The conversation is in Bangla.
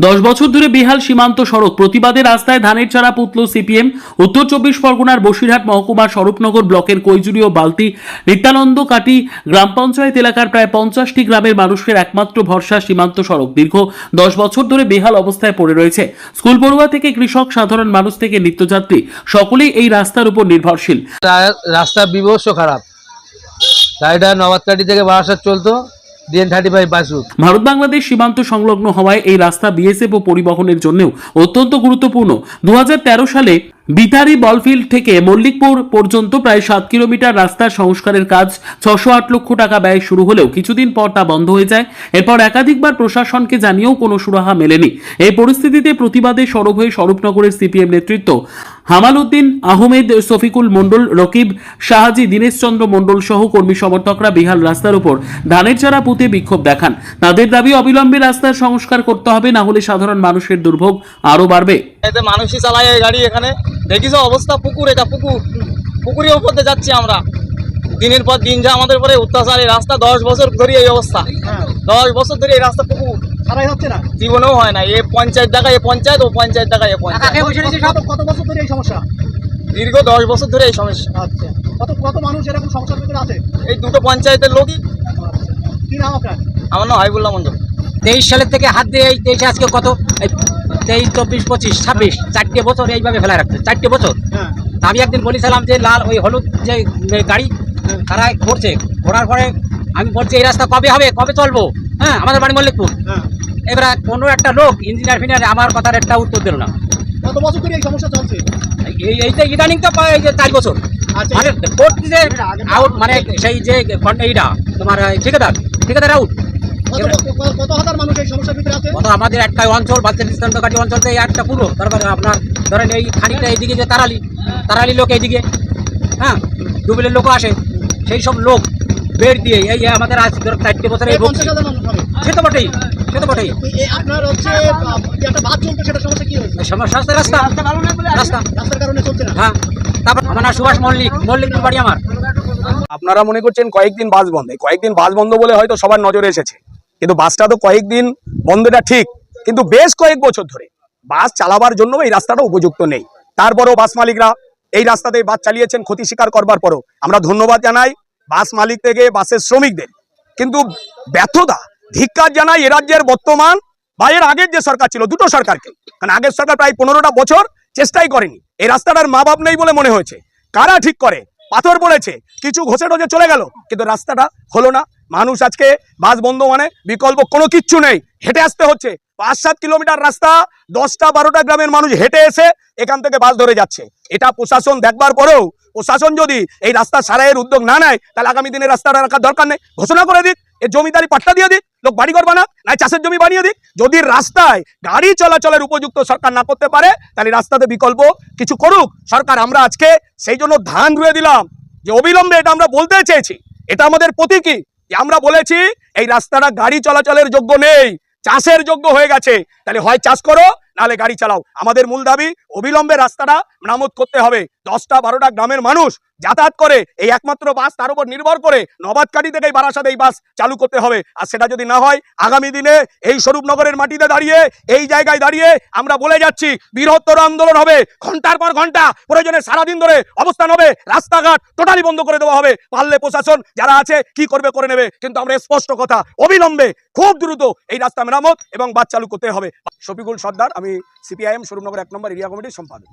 10 বছর ধরে বেহাল সীমান্ত সড়ক প্রতিবাদে রাস্তায় ধানের চারা পুতল সিপিএম। উত্তর 24 পরগনার বসিরহাট মহকুমার স্বরূপনগর ব্লকের কৈজুরি ও বালতি নিত্যানন্দ কাটি গ্রাম পঞ্চায়েত এলাকার প্রায় 50টি গ্রামের মানুষের একমাত্র ভরসা সীমান্ত সড়ক দীর্ঘ 10 বছর ধরে বেহাল অবস্থায় পড়ে রয়েছে। স্কুল পড়ুয়া থেকে কৃষক, সাধারণ মানুষ থেকে নিত্যযাত্রী সকলেই এই রাস্তার উপর নির্ভরশীল। রাস্তা বিভৎস খারাপ। গাড়িটা নবাবকাটি থেকে বারাসাত চলতো, DN-35 bus route. Bharat Bangladesh সীমান্ত সংলগ্ন হওয়ায় এই রাস্তা বিএসএফ ও পরিবহনের জন্যও অত্যন্ত গুরুত্বপূর্ণ। 2013 সালে বিতারি বলফিল্ড থেকে মল্লিকপুর পর্যন্ত প্রায় 7 কিলোমিটার রাস্তার সংস্কারের কাজ 608 লক্ষ টাকা ব্যয় শুরু হলেও কিছুদিন পর তা বন্ধ হয়ে যায়। এরপর একাধিকবার প্রশাসনকে জানিয়েও কোনো সুরাহা মেলেনি। এই পরিস্থিতিতে প্রতিবাদে সরব হয়ে স্বরূপনগরের সিপিএম নেতৃত্ব হামাল উদ্দিন আহমেদ, শফিকুল মণ্ডল, রকিব শাহাজি, দীনেশ চন্দ্র মণ্ডল সহ কর্মী সমর্থকরা বেহাল রাস্তার উপর ধানের চারা পুঁতে বিক্ষোভ দেখান। তাদের দাবি অবিলম্বে রাস্তার সংস্কার করতে হবে, না হলে সাধারণ মানুষের দুর্ভোগ আরো বাড়বে। এতে মানুষই চালায় এই গাড়ি। এখানে দেখিস অবস্থা, পুকুর, এটা পুকুরের উপর দিয়ে যাচ্ছি আমরা। দিনের পর দিন যা আমাদের উপরে অত্যাচার। এই রাস্তা 10 বছর ধরে এই অবস্থা। 10 বছর ধরে এই রাস্তা পুকুর ছাড়াই হচ্ছে না, জীবনেও হয় না। এ পঞ্চায়েত জায়গায় এ পঞ্চায়েত, ও পঞ্চায়েত জায়গায় এ পঞ্চায়েত। কত বছর ধরে এই সমস্যা? দীর্ঘ 10 বছর ধরে এই সমস্যা। আচ্ছা, কত মানুষ এরকম সমস্যার ভিতরে আছে? এই দুটো পঞ্চায়েতের লোকই। কি নাম আপনার? আমার নাম হাবিবুল্লাহ মন্ডল। 23 সালের থেকে হাত দিয়ে এই 23 আজকে কত 23, 24, 25, 26 4টে বছর এইভাবে ফেলা রাখছে। 4টে বছর। তা আমি একদিন বলেছিলাম যে লাল ওই হলুদ যে গাড়ি তারা করছে, ঘোরার পরে আমি বলছি এই রাস্তা কবে হবে, কবে চলবো। হ্যাঁ, আমাদের বাড়ি মল্লিকপুর। এবার কোনো একটা লোক ইঞ্জিনিয়ার ফিনিয়ার আমার কথার একটা উত্তর দিল না। কত বছর ধরে এই সমস্যা চলছে? এইটা ইদানিং তো এই যে 4 বছর। আচ্ছা, মানে কোর্ট যে আউট, মানে সেই যে এইটা তোমার ঠিকাদার আউট। কত হাজার মানুষ এই সমস্যার ভিতরে আছে? কত আমাদের একটা অঞ্চল বালতি নিত্যান্তকাটি অঞ্চলতে এই একটা পুরো, তারপরে আপনার ধরেন এই খানিকটা এইদিকে যে তারালি লোক এইদিকে, হ্যাঁ, ডুবিলের লোকও আসে। সেই সব লোক বের দিয়ে এই আমাদের আজ 4টে বছর এই ভুগছি। সে তো বটেই। আপনার হচ্ছে একটা বাস চলতো, সেটা সমস্যা কি হয়েছে? সমস্যা হচ্ছে রাস্তার কারণে চলছে না। হ্যাঁ, তারপর আমার নাম সুভাষ মল্লিকপুর বাড়ি আমার। আপনারা মনে করছেন কয়েকদিন বাস বন্ধ, কয়েকদিন বাস বন্ধ বলে হয়তো সবার নজরে এসেছে, কিন্তু বাসটা তো কয়েকদিন বন্ধটা ঠিক, কিন্তু বেশ কয়েক বছর ধরে বাস চালাবার জন্য এই রাস্তাটা উপযুক্ত নেই। তারপরেও বাস মালিকরা এই রাস্তাতেই বাস চালিয়েছেন ক্ষতি স্বীকার করবার পরও। আমরা ধন্যবাদ জানাই বাস মালিক থেকে বাসের শ্রমিকদের, কিন্তু ব্যর্থতা ধিক্কার জানাই এ রাজ্যের বর্তমান বা এর আগের যে সরকার ছিল, দুটো সরকারকে। কারণ আগের সরকার প্রায় 15টা বছর চেষ্টাই করেনি। এই রাস্তাটার মা বাপ নেই বলে মনে হয়েছে। কারা ঠিক করে? পাথর পড়েছে, কিছু ঘষে টসে চলে গেল, কিন্তু রাস্তাটা হলো না। মানুষ আজকে বাস বন্ধ মানে বিকল্প কোনো কিচ্ছু নেই, হেঁটে আসতে হচ্ছে। 5-7 কিলোমিটার রাস্তা 10টা-12টা গ্রামের মানুষ হেঁটে এসে এখান থেকে বাস ধরে যাচ্ছে। এটা প্রশাসন দেখবার পরেও প্রশাসন যদি এই রাস্তা সারাইয়ের উদ্যোগ না নেয়, তাহলে আগামী দিনে রাস্তাটা রাখার দরকার নেই। ঘোষণা করে দিক, এর জমিদারি পাট্টা দিয়ে দিক, লোক বাড়িঘর বানাক, না চাষের জমি বানিয়ে দিক। যদি রাস্তায় গাড়ি চলাচলের উপযুক্ত সরকার না করতে পারে, তাহলে রাস্তাতে বিকল্প কিছু করুক সরকার। আমরা আজকে সেই জন্য ধান রুয়ে দিলাম যে অবিলম্বে, এটা আমরা বলতে চেয়েছি, এটা আমাদের প্রতীকী যে আমরা বলেছি এই রাস্তাটা গাড়ি চলাচলের যোগ্য নেই, চাষের যোগ্য হয়ে গেছে। তাহলে হয় চাষ করো, নাহলে গাড়ি চালাও। আমাদের মূল দাবি অবিলম্বে রাস্তাটা মেরামত করতে হবে। 10টা-12টা গ্রামের মানুষ যাতায়াত করে, এই একমাত্র বাস তার উপর নির্ভর করে নবাবকাটি থেকে বারাসাত এই বাস চালু করতে হবে। আর সেটা যদি না হয়, আগামী দিনে এই স্বরূপনগরের মাটিতে দাঁড়িয়ে, এই জায়গায় দাঁড়িয়ে আমরা বলে যাচ্ছি বৃহত্তর আন্দোলন হবে। ঘন্টার পর ঘন্টা, প্রয়োজনে সারাদিন ধরে অবস্থান হবে, রাস্তাঘাট টোটালি বন্ধ করে দেওয়া হবে। পারলে প্রশাসন যারা আছে কি করবে করে নেবে, কিন্তু আমরা স্পষ্ট কথা, অবিলম্বে খুব দ্রুত এই রাস্তা মেরামত এবং বাস চালু করতে হবে। শফিকুল সর্দার, আমি সিপিআইএম স্বরূপনগর 1 নম্বর এরিয়া কমিটির সম্পাদক।